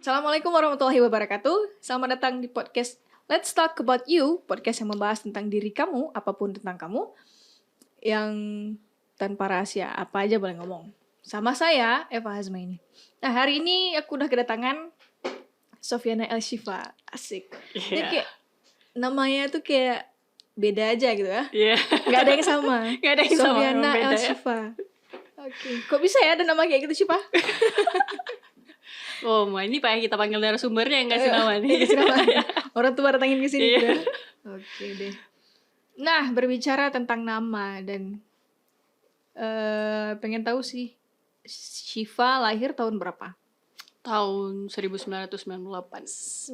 Assalamualaikum warahmatullahi wabarakatuh. Selamat datang di podcast Let's Talk About You, podcast yang membahas tentang diri kamu, apapun tentang kamu, yang tanpa rahasia, apa aja boleh ngomong. Sama saya, Eva Hazmaini. Nah, hari ini aku udah kedatangan Sofiana El Shifa. Asik. Dia kayak namanya tuh kayak beda aja gitu ya. Iya. Gak ada yang sama. Gak ada yang sama, Sofiana emang El beda ya. Shifa. Oke. Kok bisa ya ada nama kayak gitu, Shifa? Oh, ini pengen kita panggil narasumbernya yang ngasih nama nih. Kasih nama. Orang tua datangin ke sini Iya. juga. Oke deh. Nah, berbicara tentang nama dan pengen tahu sih Shifa lahir tahun berapa? Tahun 1998.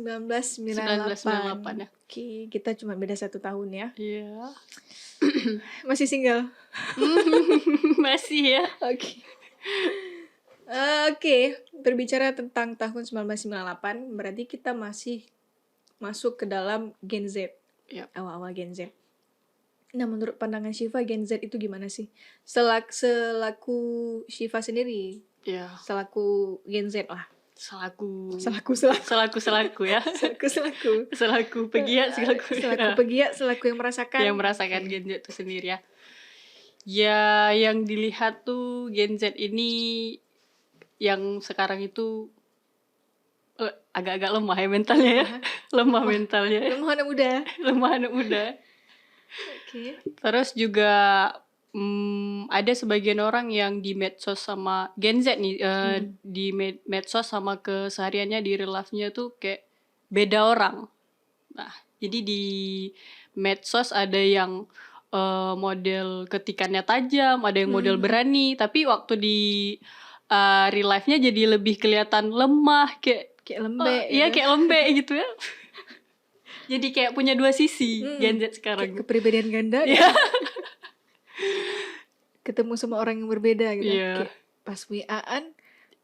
1998 ya. Oke, kita cuma beda 1 tahun ya. Iya. Masih single. Masih ya. Oke. Oke, berbicara tentang tahun 1998 berarti kita masih masuk ke dalam Gen Z. Iya. Awal-awal Gen Z. Nah, menurut pandangan Shifa, Gen Z itu gimana sih? Selaku Shifa sendiri, Iya. selaku Gen Z lah. Selaku ya. Selaku pegiat, Selaku yang merasakan Gen Z itu sendiri ya. Ya, yang dilihat tuh Gen Z ini yang sekarang itu agak-agak lemah ya mentalnya ya. Lemah mentalnya. lemah anak muda. Oke. Terus juga ada sebagian orang yang di medsos sama Gen Z nih di medsos sama kesehariannya di real life-nya tuh kayak beda orang. Nah, jadi di medsos ada yang model ketikannya tajam, ada yang model berani, tapi waktu di real life-nya jadi lebih kelihatan lemah, kayak lembek. Iya, kayak lembek gitu ya. Jadi kayak punya dua sisi Gen Z sekarang. Kayak kepribadian ganda. Iya. Ketemu sama orang yang berbeda gitu. Iya. Kayak pas WA-an.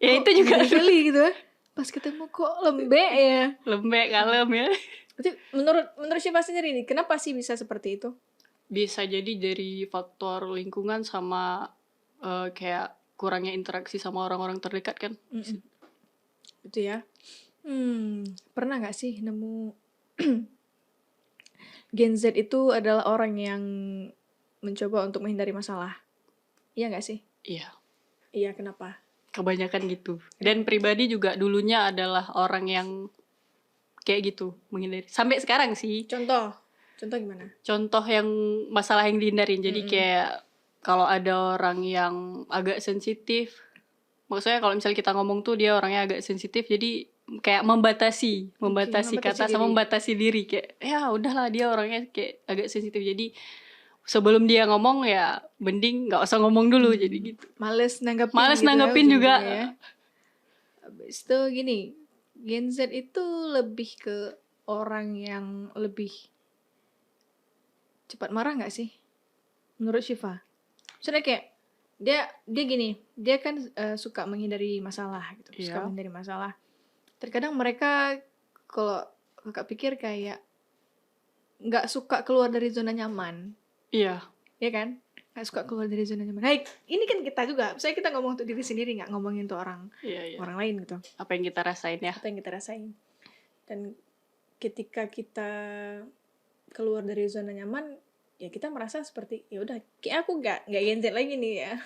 Ya itu juga kali gitu ya. Pas ketemu kok lembek ya. Lembek, kalem ya. Berarti menurut Shifa sendiri nih, kenapa sih bisa seperti itu? Bisa jadi dari faktor lingkungan sama kayak kurangnya interaksi sama orang-orang terdekat kan. Itu ya. Pernah gak sih nemu Gen Z itu adalah orang yang mencoba untuk menghindari masalah? Iya gak sih? Iya. Iya, kenapa? Kebanyakan gitu. Dan pribadi juga dulunya adalah orang yang kayak gitu, menghindari. Sampai sekarang sih. Contoh gimana? Contoh yang masalah yang dihindarin. Jadi kayak kalau ada orang yang agak sensitif, maksudnya kalau misalnya kita ngomong tuh dia orangnya agak sensitif, jadi kayak membatasi kata sama membatasi diri, kayak ya udahlah dia orangnya kayak agak sensitif, jadi sebelum dia ngomong ya mending nggak usah ngomong dulu. Jadi gitu. Males nanggepin gitu juga ya. Habis itu gini, Gen Z itu lebih ke orang yang lebih cepat marah nggak sih? Menurut Shifa? Soalnya kayak dia gini, dia kan suka menghindari masalah gitu, Iya. suka menghindari masalah. Terkadang mereka kalau kakak pikir kayak nggak suka keluar dari zona nyaman. Iya. Ya kan? Nggak suka keluar dari zona nyaman. Hai, ini kan kita juga. Misalnya kita ngomong untuk diri sendiri, nggak ngomongin untuk orang lain gitu. Apa yang kita rasain ya? Apa yang kita rasain. Dan ketika kita keluar dari zona nyaman, ya kita merasa seperti ya udah, kayak aku nggak Gen Z lagi nih ya.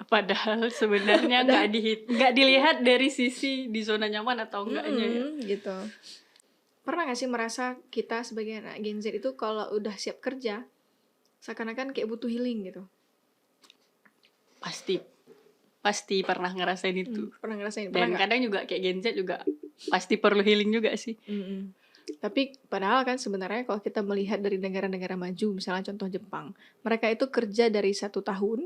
Padahal sebenarnya nggak dilihat dari sisi di zona nyaman atau enggaknya ya. Gitu. Pernah nggak sih merasa kita sebagai anak Gen Z itu kalau udah siap kerja seakan-akan kayak butuh healing gitu? Pasti pernah ngerasain itu. Pernah ngerasain. Dan kadang juga kayak Gen Z juga pasti perlu healing juga sih. Tapi padahal kan sebenarnya kalau kita melihat dari negara-negara maju, misalnya contoh Jepang, mereka itu kerja dari 1 tahun,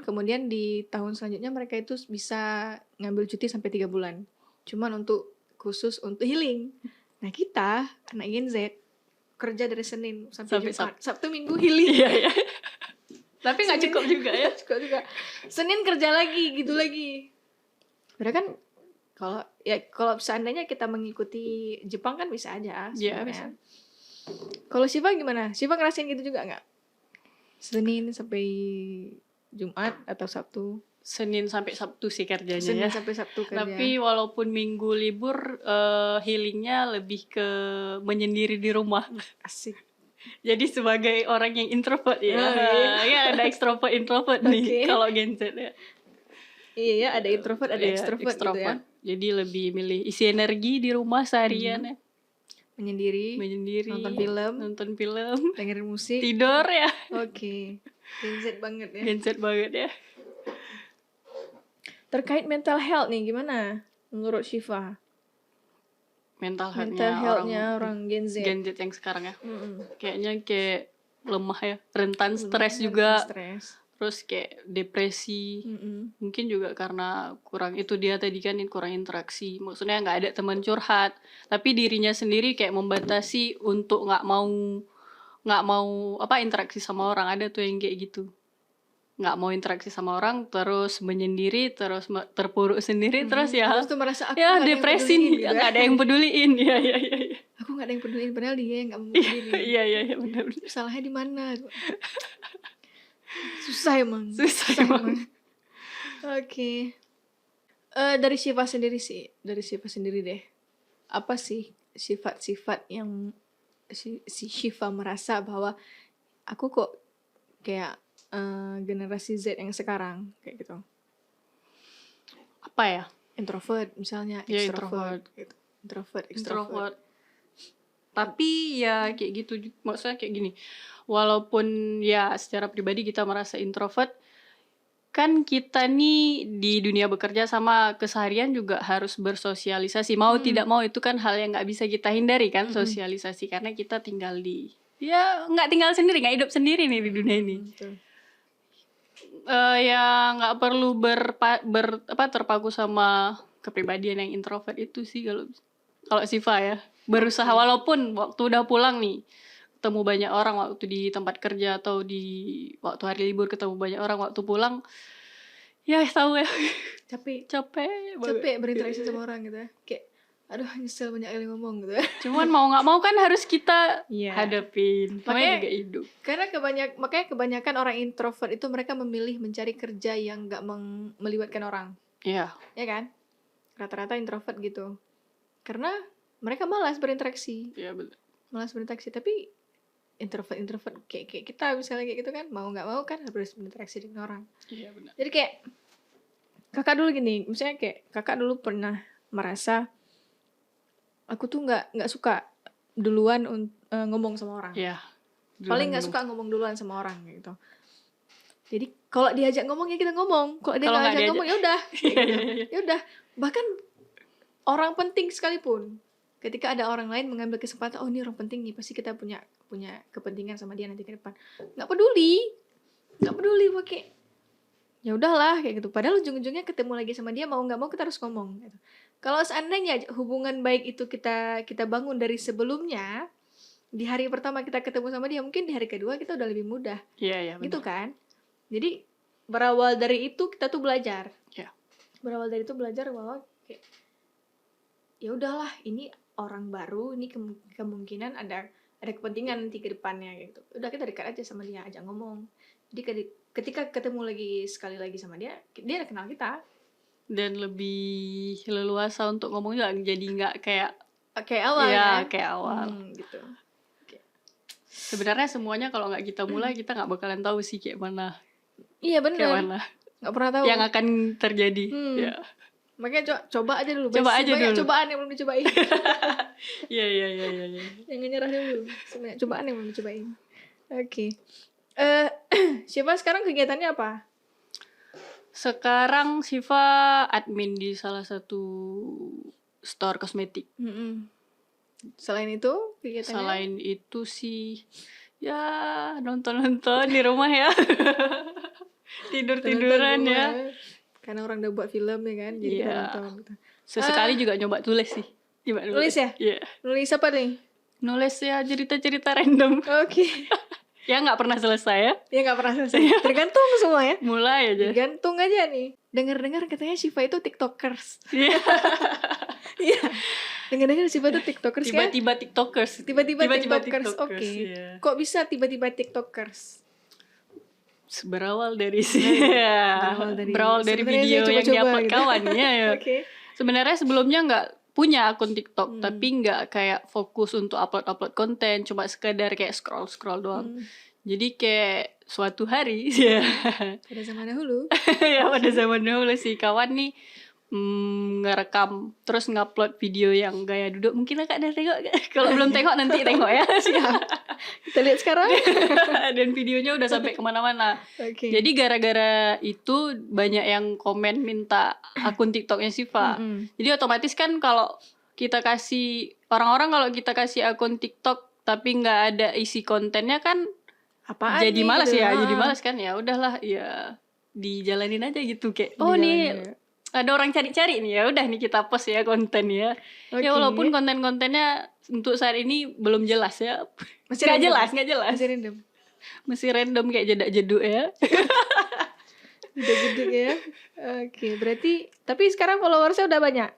kemudian di tahun selanjutnya mereka itu bisa ngambil cuti sampai 3 bulan. Cuman khusus untuk healing. Nah kita, anak Gen Z, kerja dari Senin sampai Jumat, Sabtu Minggu healing. Iya. Tapi nggak cukup juga ya. Cukup juga. Senin kerja lagi, gitu lagi. Padahal kan kalau seandainya kita mengikuti Jepang kan bisa aja sebenarnya. Bisa. Kalau Shiva gimana? Shiva ngerasain gitu juga nggak? Senin sampai Jumat atau Sabtu? Senin sampai Sabtu sih kerjanya Senin ya. sampai Sabtu kerja. Tapi walaupun minggu libur, healingnya lebih ke menyendiri di rumah. Asik. Jadi sebagai orang yang introvert ya, Oh, iya. ya ada extrovert introvert nih Oke. kalau Gen Z ya. Iya ya, ada introvert, ada Iya, extrovert gitu ya. Jadi lebih milih isi energi di rumah seharian ya. Menyendiri, Menyendiri, nonton film, dengerin musik. tidur ya. Oke. Gen Z banget ya. Gen Z banget ya. Terkait mental health nih gimana menurut Syifa? Mental Mental health-nya orang Gen Z. Gen Z yang sekarang ya. Mm-mm. Kayaknya kayak lemah ya, rentan stres juga. Stres. Terus kayak depresi. Mm-mm. Mungkin juga karena kurang, itu dia tadi kan, kurang interaksi. Maksudnya nggak ada teman curhat. Tapi dirinya sendiri kayak membatasi untuk nggak mau interaksi sama orang. Ada tuh yang kayak gitu. Nggak mau interaksi sama orang, terus menyendiri, terus terpuruk sendiri, terus ya Terus tuh merasa aku ya nggak ada yang depresi peduliin nih, gitu ya. nggak ada yang peduliin. Iya. Aku nggak ada yang peduliin padahal dia yang nggak mau peduli. Iya benar. Salahnya di mana? Susah emang. Susah emang. Oke. Dari Syifa sendiri deh. Apa sih sifat-sifat yang si Syifa merasa bahwa aku kok kayak generasi Z yang sekarang kayak gitu. Apa ya? Introvert misalnya, Ya, extrovert gitu. Introvert. Tapi ya kayak gitu, maksudnya kayak gini. Walaupun ya secara pribadi kita merasa introvert, kan kita nih di dunia bekerja sama keseharian juga harus bersosialisasi. Mau tidak mau itu kan hal yang nggak bisa kita hindari kan, sosialisasi. Karena kita tinggal nggak tinggal sendiri, nggak hidup sendiri nih di dunia ini. Betul. Ya nggak perlu terpaku sama kepribadian yang introvert itu sih kalau Syifa ya. Berusaha walaupun waktu udah pulang nih, ketemu banyak orang waktu di tempat kerja atau di waktu hari libur ketemu banyak orang, waktu pulang ya tahu ya capek berinteraksi sama orang gitu ya. Kayak aduh nyesel banyak kali ngomong gitu ya. Cuman mau nggak mau kan harus kita Iya. hadapin. Makanya juga hidup. Karena makanya kebanyakan orang introvert itu mereka memilih mencari kerja yang nggak melibatkan orang. Iya. Ya kan? Rata-rata introvert gitu. Karena mereka malas berinteraksi. Iya betul. Malas berinteraksi, tapi introvert kayak kita misalnya kayak gitu kan, mau nggak mau kan harus berinteraksi dengan orang. Iya benar. Jadi kayak kakak dulu gini, misalnya kayak kakak dulu pernah merasa aku tuh nggak suka duluan ngomong sama orang. Iya. Paling nggak suka ngomong duluan sama orang gitu. Jadi kalau diajak ngomong ya kita ngomong, kalau dia nggak ajak ngomong ya udah, ya udah. Bahkan orang penting sekalipun, ketika ada orang lain mengambil kesempatan, oh ini orang penting nih, pasti kita punya kepentingan sama dia nanti ke depan. Nggak peduli pakai. Ya udahlah kayak gitu. Padahal ujung-ujungnya ketemu lagi sama dia, mau nggak mau kita harus ngomong. Gitu. Kalau seandainya hubungan baik itu kita bangun dari sebelumnya, di hari pertama kita ketemu sama dia, mungkin di hari kedua kita udah lebih mudah. Iya Gitu kan? Jadi berawal dari itu kita tuh belajar. Iya. Berawal dari itu belajar bahwa kayak ya udahlah, ini orang baru, ini kemungkinan ada kepentingan nanti ke depannya gitu. Udah kita dekat aja sama dia, ajak ngomong. Jadi ketika ketemu sekali lagi sama dia udah kenal kita. Dan lebih leluasa untuk ngomong juga, jadi nggak kayak awal ya, kan? kayak awal. Gitu. Sebenarnya semuanya kalau nggak kita mulai, kita nggak bakalan tahu sih kayak mana. Iya benar. Kayak mana. Nggak pernah tahu. Yang akan terjadi. Ya. Makanya coba aja dulu. Banyak cobaan yang belum dicobain. Iya. Jangan nyerah dulu. Sebanyak cobaan yang belum dicobain. Oke. Syifa sekarang kegiatannya apa? Sekarang Syifa admin di salah satu store kosmetik. Selain itu kegiatannya? Selain itu sih ya nonton di rumah ya. Tiduran ya. Karena orang udah buat film ya kan, jadi kita nonton gitu. Sesekali juga nyoba tulis sih. Nulis ya? Iya. Nulis apa nih? Nulis ya cerita-cerita random. Oke. Ya nggak pernah selesai ya. Ya nggak pernah selesai. Tergantung semua ya. Mulai aja. Gantung aja nih. Dengar-dengar katanya Syifa itu tiktokers. Iya. Iya. Dengar-dengar Syifa itu tiktokers kan? Tiba-tiba tiktokers. Tiba-tiba tiktokers. Oke. Iya. Kok bisa tiba-tiba tiktokers? Berawal dari Berawal dari sebenarnya video saya yang coba-coba diupload gitu. kawan ya. Oke. Sebenarnya sebelumnya nggak punya akun TikTok, tapi nggak kayak fokus untuk upload konten, cuma sekedar kayak scroll doang. Jadi kayak suatu hari ya Pada zaman dahulu. ya pada zaman dahulu si kawan nih ngerekam terus ngupload video yang gaya duduk. Mungkin Kak udah tengok gak? Kalau belum tengok nanti tengok ya. Siap. Kita lihat sekarang. Dan videonya udah sampai kemana-mana. Oke. Jadi gara-gara itu banyak yang komen minta akun TikToknya Siva. Jadi otomatis kan kalau kita kasih orang-orang kalau kita kasih akun TikTok tapi nggak ada isi kontennya kan apaan jadi nih, malas gitu. ya. Jadi malas kan ya udahlah ya dijalanin aja gitu kayak Dijalanin nih aja. ada orang cari-cari nih ya udah nih kita post ya konten ya. Oke. Ya walaupun konten-kontennya untuk saat ini belum jelas ya. Masih Nggak random. jelas, nggak jelas. Masih random. Masih random kayak jedak-jeduk ya. Gede-gede ya. Oke, berarti tapi sekarang followersnya udah banyak.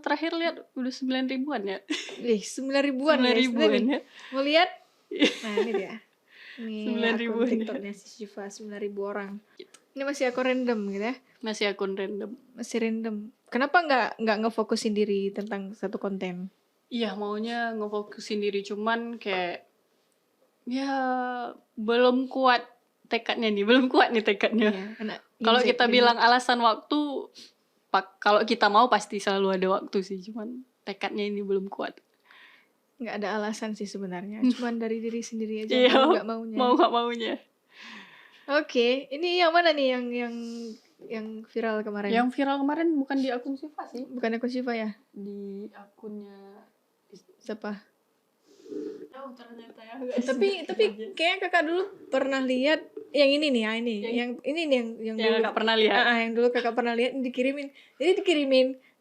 Terakhir lihat udah 9 ribuan ya. 9 ribuan 9 guys. ribuan Bener nih. ya. Mau lihat? Nah, ini dia. Ini 9 akun ribuan ya. TikToknya si Syifa 9.000 orang. Ini masih akun random gitu ya. Masih akun random. Masih random. Kenapa nggak ngefokusin diri tentang satu konten? Iya maunya ngefokusin diri cuman kayak ya belum kuat tekadnya nih, belum kuat nih tekadnya. Iya, Kalau kita bilang alasan waktu, kalau kita mau pasti selalu ada waktu sih, cuman tekadnya ini belum kuat. nggak ada alasan sih sebenarnya, cuman dari diri sendiri aja Iya, mau nggak maunya. Mau nggak maunya. Oke, ini yang mana nih yang viral kemarin? Yang viral kemarin bukan di akun Syifa sih, Bukan akun Syifa ya? di akunnya Siapa? tahu ternyata ya. Tapi kayak kakak dulu pernah lihat yang ini nih ya, yang ini nih yang Yang dulu nggak pernah lihat. yang dulu kakak pernah lihat dikirimin.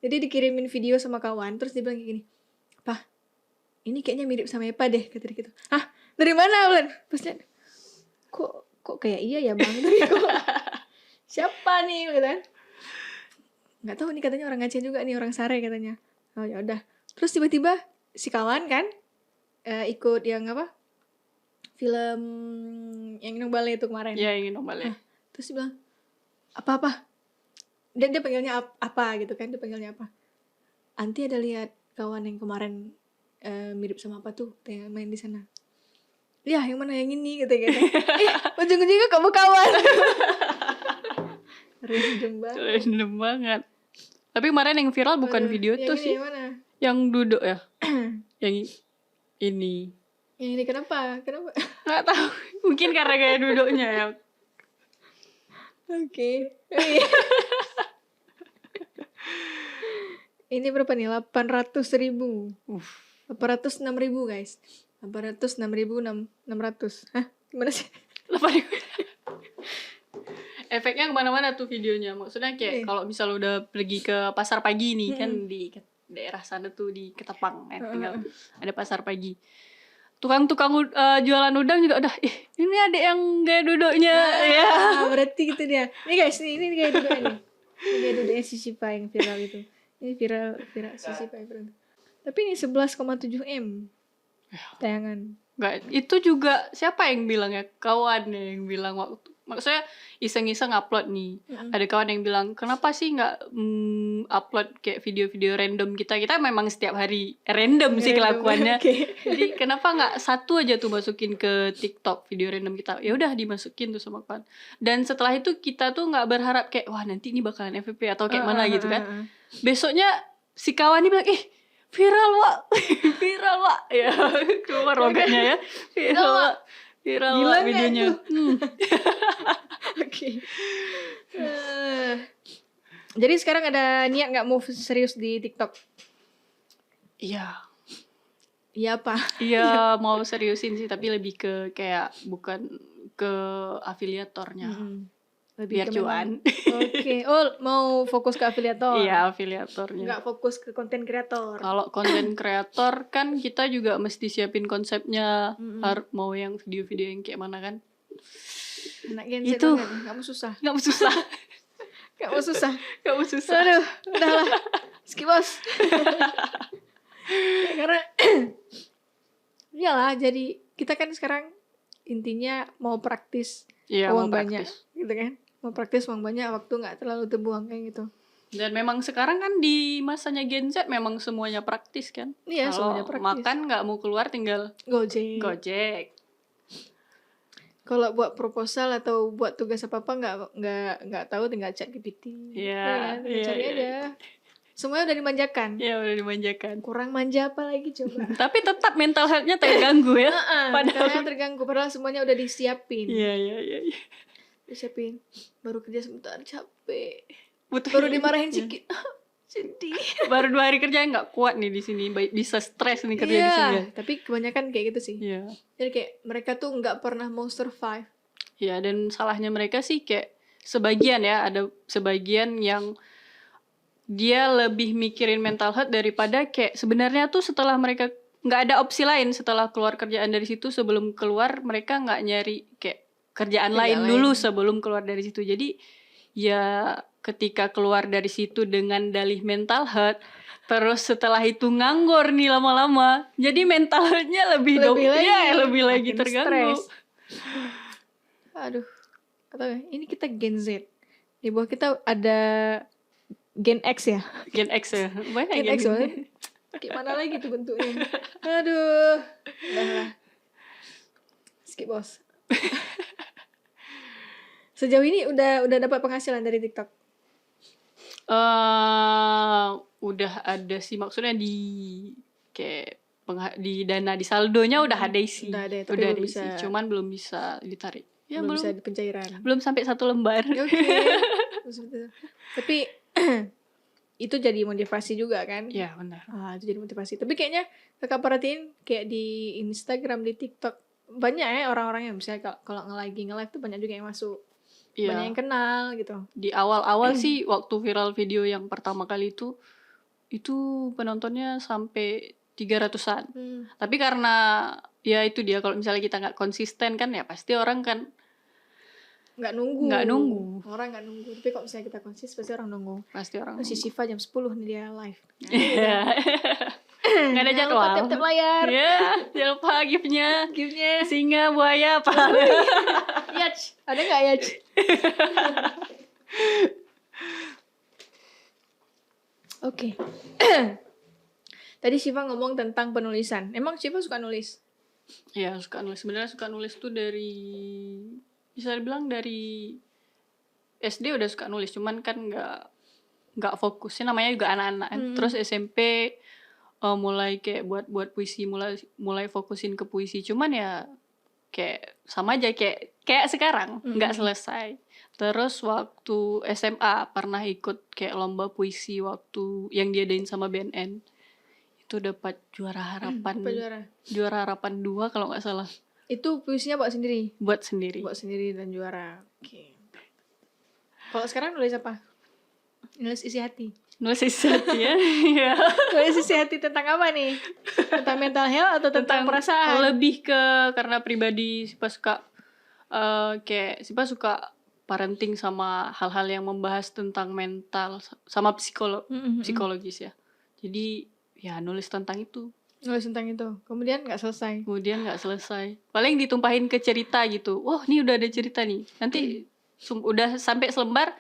Jadi dikirimin video sama kawan, terus dia bilang kayak gini, "Pah, ini kayaknya mirip sama Epa deh," kata dia gitu. "Hah? Dari mana, Ulan?" Pas lihat, kok kayak iya ya, Bang. Tapi kok siapa nih gitu kan? Nggak tahu nih, katanya orang Aceh juga nih, orang Sare katanya. Oh ya udah. Terus tiba-tiba si kawan kan ikut yang apa? Film yang Inung Balai itu kemarin. Ya ingin balik. Terus dia bilang, apa? Dan dia panggilnya apa gitu kan, dia panggilnya apa? "Anti ada lihat kawan yang kemarin mirip sama apa tuh yang main di sana?" "Ya, yang mana, yang ini," katanya. Ujung-ujungnya kamu kawan. Random banget. Tapi kemarin yang viral bukan video yang itu ini sih. Yang mana? Yang duduk ya. Yang ini. Yang ini kenapa? Nggak tahu. Mungkin karena gaya duduknya ya. Oke. Ini berapa nih? 800.000. 806.000 guys. 806.600. Hah? Gimana sih? Efeknya kemana-mana tuh videonya. Maksudnya kayak kalau misal udah pergi ke pasar pagi nih kan di daerah sana tuh di Ketapang tinggal ada pasar pagi. Tukang-tukang jualan udang juga udah ini ada yang gaya duduknya ya. Berarti gitu dia. Nih guys, ini gaya duduknya nih. Ini gaya duduknya si Syifa yang viral itu. Ini viral si Syifa yang viral. Tapi ini 11,7 M tayangan. Nggak, itu juga siapa yang bilang ya? Kawan yang bilang waktu. Maksudnya iseng-iseng upload nih. Ada kawan yang bilang, kenapa sih nggak upload kayak video-video random kita? Kita memang setiap hari random sih kelakuannya. Okay. Jadi kenapa nggak satu aja tuh masukin ke TikTok video random kita? Ya udah dimasukin tuh sama kawan. Dan setelah itu kita tuh nggak berharap kayak wah nanti ini bakalan FVP atau kayak mana gitu kan. Besoknya si kawan ini bilang viral Wak. Viral Wak. Ya keluar rogatnya ya. Viral Wak. Viral Wak videonya. Oke. Jadi sekarang ada niat nggak mau serius di TikTok? Iya. Iya apa? Iya mau seriusin sih tapi lebih ke kayak bukan ke afiliatornya. Lebih Biar ke cuan. Oke. Oh, mau fokus ke afiliator? Iya afiliatornya. Nggak fokus ke konten kreator? Kalau konten kreator kan kita juga mesti siapin konsepnya. Mau yang video-video yang kayak mana kan. Anak Gen Z Itu. banget. Nggak mau susah. Gak mau susah. Nggak mau susah. Gak mau susah. Aduh, udahlah. Skip bos. Ya, karena iyalah, jadi kita kan sekarang intinya mau praktis Iya, mau uang banyak, praktis. gitu kan? Mau praktis uang banyak, waktu nggak terlalu terbuang kayak gitu. Dan memang sekarang kan di masanya Gen Z memang semuanya praktis kan. Iya, semuanya Kalau praktis. makan nggak mau keluar tinggal Gojek. Gojek. Kalau buat proposal atau buat tugas apa-apa nggak tahu, tinggal chat GPT. Iya, kan? Tinggal iya, cari iya. aja. Semuanya udah dimanjakan. Ya udah dimanjakan. Kurang manja apa lagi coba? Tapi tetap mental health-nya terganggu ya. Padahal terganggu, padahal semuanya udah disiapin. Iya, iya, iya. Disiapin. Baru kerja sebentar capek. Butuh Baru ini. dimarahin Iya. sedikit. Sedih. Baru 2 hari kerja nggak kuat nih di sini, bisa stres nih kerja di sini. Iya, tapi kebanyakan kayak gitu sih. Iya. Jadi kayak mereka tuh nggak pernah mau survive. Ya, dan salahnya mereka sih kayak sebagian ya, ada sebagian yang dia lebih mikirin mental health daripada kayak sebenarnya tuh setelah mereka nggak ada opsi lain setelah keluar kerjaan dari situ, sebelum keluar mereka nggak nyari kayak kerjaan lain dulu sebelum keluar dari situ. Jadi ya ketika keluar dari situ dengan dalih mental health, terus setelah itu nganggur nih lama-lama, jadi mental health-nya lebih lagi makin terganggu. stres. Aduh, atau ini kita Gen Z. Di bawah kita ada Gen X ya. Gen X ya, banyak Gen X banget. Gimana lagi tuh bentuknya? Aduh, udah lah. Skip bos. Sejauh ini udah dapat penghasilan dari TikTok? Udah ada sih, maksudnya di kayak di dana di saldonya udah ada isi. Udah ada, tapi udah belum ada isi, bisa. cuman belum bisa ditarik. Ya belum bisa di pencairan. belum sampai 1 lembar. Oke. Tapi itu jadi motivasi juga kan? Ya benar. Itu jadi motivasi. Tapi kayaknya kakak perhatiin kayak di Instagram, di TikTok banyak ya orang-orang yang misalnya kalau nge-live tuh banyak juga yang masuk. Iya. Banyak yang kenal gitu. Di awal-awal sih waktu viral video yang pertama kali itu penontonnya sampai 300-an. Tapi karena ya itu dia, kalau misalnya kita nggak konsisten kan ya pasti orang kan nggak nunggu. Orang nggak nunggu. Tapi kalau misalnya kita konsisten pasti orang nunggu. Pasti orang Si Siva jam 10 nih dia live. Iya. Nggak ada jadwal. Jangan lupa tap layar. Ya, jangan lupa gift-nya. Singa, buaya, apa? Yach, ada nggak Yach? Oke. Tadi Siva ngomong tentang penulisan. Emang Siva suka nulis? Iya, suka nulis. Sebenarnya suka nulis tuh dari, bisa dibilang dari SD udah suka nulis, cuman kan nggak fokusnya, namanya juga anak-anak kan. Terus SMP mulai kayak buat puisi, mulai fokusin ke puisi, cuman ya kayak sama aja kayak sekarang nggak selesai. Terus waktu SMA pernah ikut kayak lomba puisi waktu yang diadain sama BNN, itu dapat juara harapan. Juara harapan 2 kalau nggak salah. Itu puisinya buat sendiri? Buat sendiri dan juara. Oke. Kalau sekarang nulis apa? Nulis isi hati. Nulis isi hati ya. Iya. Nulis isi hati tentang apa nih? Tentang mental health atau tentang perasaan? Lebih ke karena pribadi Sipa suka kayak Sipa suka parenting sama hal-hal yang membahas tentang mental sama psikologis ya. Jadi ya nulis tentang itu. Kemudian nggak selesai. Paling ditumpahin ke cerita gitu. Wah, nih udah ada cerita nih. Nanti udah sampai selembar.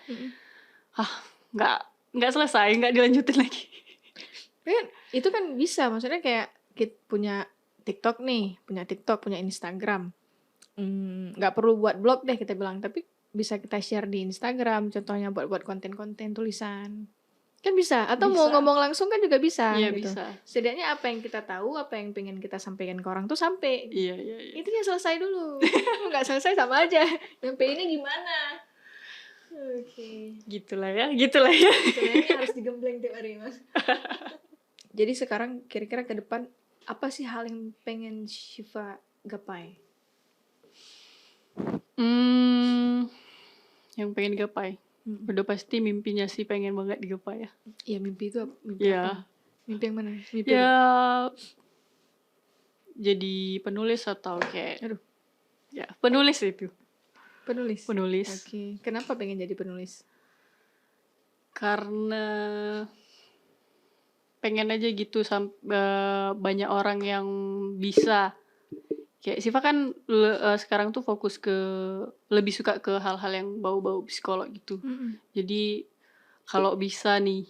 Nggak selesai, nggak dilanjutin lagi. Itu kan bisa, maksudnya kayak kita punya TikTok, punya Instagram. Nggak perlu buat blog deh kita bilang, tapi bisa kita share di Instagram, contohnya buat konten-konten tulisan. Kan bisa, atau bisa. Mau ngomong langsung kan juga bisa. Iya, gitu. bisa. Setidaknya apa yang kita tahu, apa yang pengen kita sampaikan ke orang tuh sampai. Iya. Intinya selesai dulu. Nggak selesai sama aja. Nyampe ini gimana? Oke. Gitulah ya. Sebenarnya harus digembleng tiap hari, Mas. Jadi sekarang kira-kira ke depan apa sih hal yang pengen Siva gapai? Yang pengen gapai. Udah pasti mimpinya sih pengen banget digapai ya. Iya, mimpi itu mimpi ya. apa? Mimpi yang mana? Mimpi ya jadi penulis atau kayak ya penulis itu. Penulis. Oke. Kenapa pengen jadi penulis? Karena pengen aja gitu banyak orang yang bisa Kayak Siva kan sekarang tuh fokus ke lebih suka ke hal-hal yang bau-bau psikolog gitu. Jadi kalau bisa nih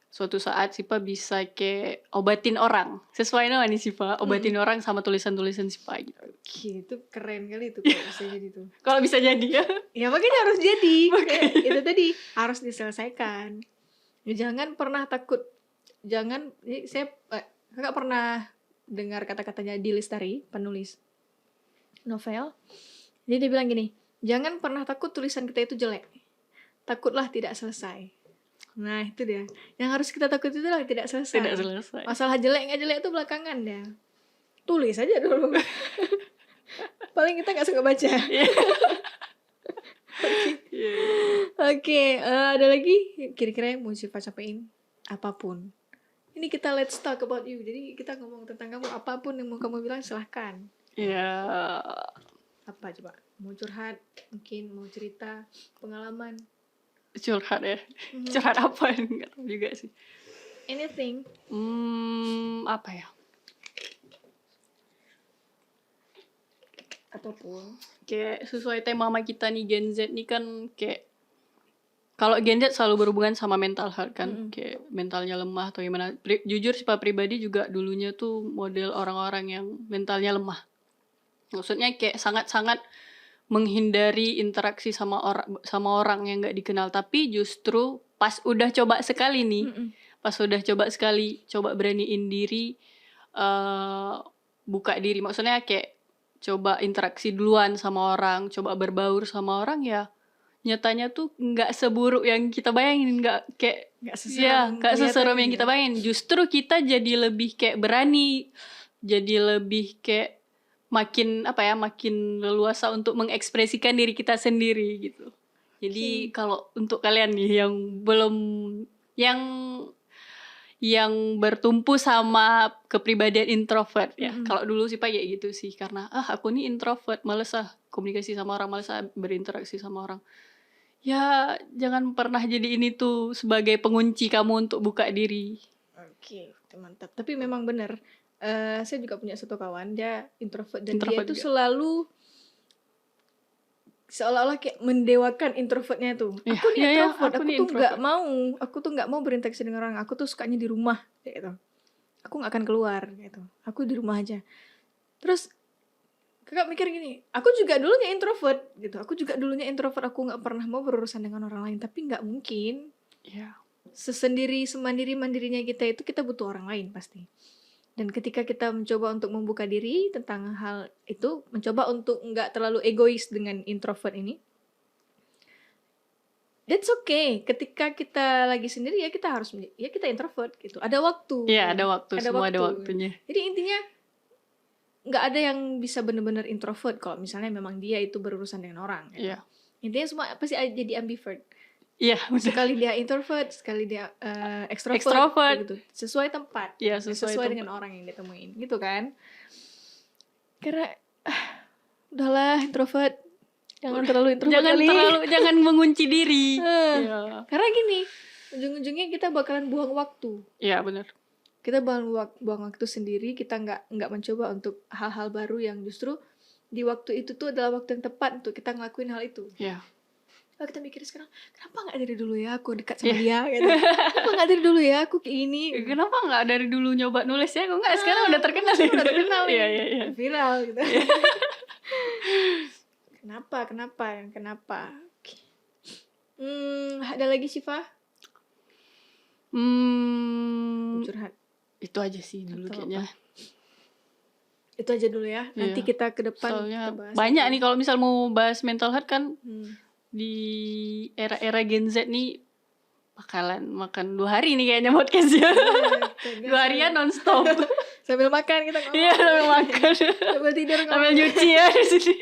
suatu saat Siva bisa kayak obatin orang. Sesuai nama nih Siva, obatin orang sama tulisan-tulisan Siva gitu. Oke, itu keren kali itu kalau bisa jadi tuh. Kalau bisa jadi ya. Ya makanya harus jadi. Kayak itu tadi harus diselesaikan. Ya, jangan pernah takut. Jangan, saya kakak pernah dengar kata-katanya Di Lestari, penulis novel. Jadi dia bilang gini, jangan pernah takut tulisan kita itu jelek. Takutlah tidak selesai. Nah itu dia. Yang harus kita takut itu adalah tidak selesai. Tidak selesai. Masalah jelek nggak jelek itu belakangan ya. Tulis aja dulu. Paling kita nggak suka baca. Oke, ada lagi kira-kira yang mau Siva sampaikan? Apapun. Ini kita let's talk about you. Jadi kita ngomong tentang kamu, apapun yang mau kamu bilang silahkan. Ya, Apa coba? Mau curhat, mungkin mau cerita pengalaman. curhat ya. Curhat apa? Nggak tahu juga sih. Anything. Apa ya? Apapun. Kayak sesuai tema sama kita nih Gen Z nih kan kayak kalau Gen Z selalu berhubungan sama mental health kan, kayak mentalnya lemah atau gimana. Jujur sih Pak pribadi juga dulunya tuh model orang-orang yang mentalnya lemah. Maksudnya kayak sangat-sangat menghindari interaksi sama orang yang nggak dikenal. Tapi justru pas udah coba sekali nih, coba beraniin diri, buka diri. Maksudnya kayak coba interaksi duluan sama orang, coba berbaur sama orang ya. Nyatanya tuh nggak seburuk yang kita bayangin, nggak seserem yang kita bayangin. Justru kita jadi lebih kayak berani, jadi lebih kayak makin leluasa untuk mengekspresikan diri kita sendiri gitu. Jadi kalau untuk kalian nih yang belum yang bertumpu sama kepribadian introvert ya. Kalau dulu sih Pak kayak gitu sih, karena aku nih introvert, males komunikasi sama orang, males berinteraksi sama orang. Ya, jangan pernah jadi ini tuh sebagai pengunci kamu untuk buka diri. Oke, mantap. Tapi memang benar. Saya juga punya satu kawan, dia introvert dan dia tuh juga selalu seolah-olah kayak mendewakan introvertnya tuh. Aku nih introvert, aku tuh nggak mau berinteraksi dengan orang. Aku tuh sukanya di rumah, gitu. Aku nggak akan keluar, gitu. Aku di rumah aja. Terus kakak mikir gini, aku juga dulunya introvert, gitu. Aku nggak pernah mau berurusan dengan orang lain, tapi nggak mungkin. Iya. Semandiri-mandirinya kita itu kita butuh orang lain pasti. Dan ketika kita mencoba untuk membuka diri tentang hal itu, mencoba untuk nggak terlalu egois dengan introvert ini, that's okay. Ketika kita lagi sendiri ya kita harus, ya kita introvert gitu. Ada waktu. Iya, ada waktu. Semua ada waktunya. Jadi intinya nggak ada yang bisa benar-benar introvert kalau misalnya memang dia itu berurusan dengan orang. Gitu. Iya. Intinya semua pasti jadi ambivert. Iya, sekali dia introvert, sekali dia extrovert gitu. Sesuai tempat. Iya, sesuai dengan orang yang ditemuin, gitu kan? Karena udahlah introvert. Jangan terlalu introvert jangan mengunci diri. Ya. Karena gini, ujung-ujungnya kita bakalan buang waktu. Iya, benar. Kita buang waktu sendiri, kita nggak mencoba untuk hal-hal baru yang justru di waktu itu tuh adalah waktu yang tepat untuk kita ngelakuin hal itu. Iya. Kalau kita mikir sekarang, kenapa nggak dari dulu ya aku dekat sama dia gitu. Kenapa nggak dari dulu ya aku kayak ini. Kenapa nggak dari dulu nyoba nulis ya? Kok nggak sekarang udah terkenal nih. Udah terkenal nih. Iya. Viral gitu. Kenapa? Ada lagi Siva? Curhat. Itu aja sih dulu kayaknya. Itu aja dulu ya. Nanti kita ke depan soalnya kita bahas banyak nih kalau misal mau bahas mental health kan. Di era Gen Z nih bakalan makan 2 hari nih kayaknya podcastnya. 2 harian nonstop. Sambil makan kita ngomong. Iya, sambil makan. Sambil tidur ngomong. Sambil nyuci ya di sini.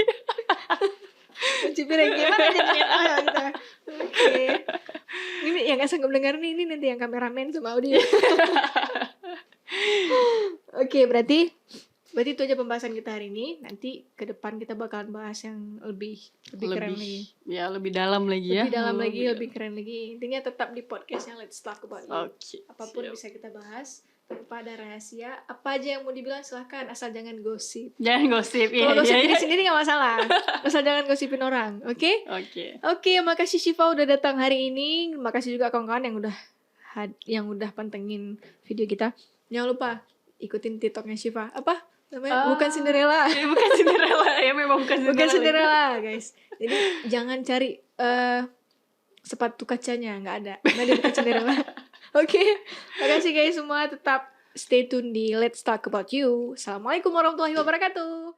Cuci piring gimana jadinya gitu. Oke. Ini yang nggak sanggup dengar nih, ini nanti yang kameramen sama audio. Oke, berarti itu aja pembahasan kita hari ini. Nanti ke depan kita bakalan bahas yang lebih keren lagi. Ya, lebih dalam lagi ya. Lebih keren lagi. Intinya tetap di podcastnya Let's Talk About You. Apapun bisa kita bahas. tanpa ada rahasia. Apa aja yang mau dibilang silahkan, asal jangan gosip. Jangan gosip. Kalau Iya, gosip iya, diri iya. sendiri nggak masalah, asal jangan gosipin orang, oke? Oke. Oke, makasih Syifa udah datang hari ini. Makasih juga kawan-kawan yang udah pantengin video kita. Jangan lupa ikutin TikToknya Syifa. Apa namanya? Bukan Cinderella. Bukan Cinderella. Ya memang bukan Cinderella. Bukan Cinderella, guys. Jadi jangan cari sepatu kacanya, nggak ada. Karena dia bukan Cinderella. Oke, makasih guys semua. Tetap stay tune di Let's Talk About You. Assalamualaikum warahmatullahi wabarakatuh.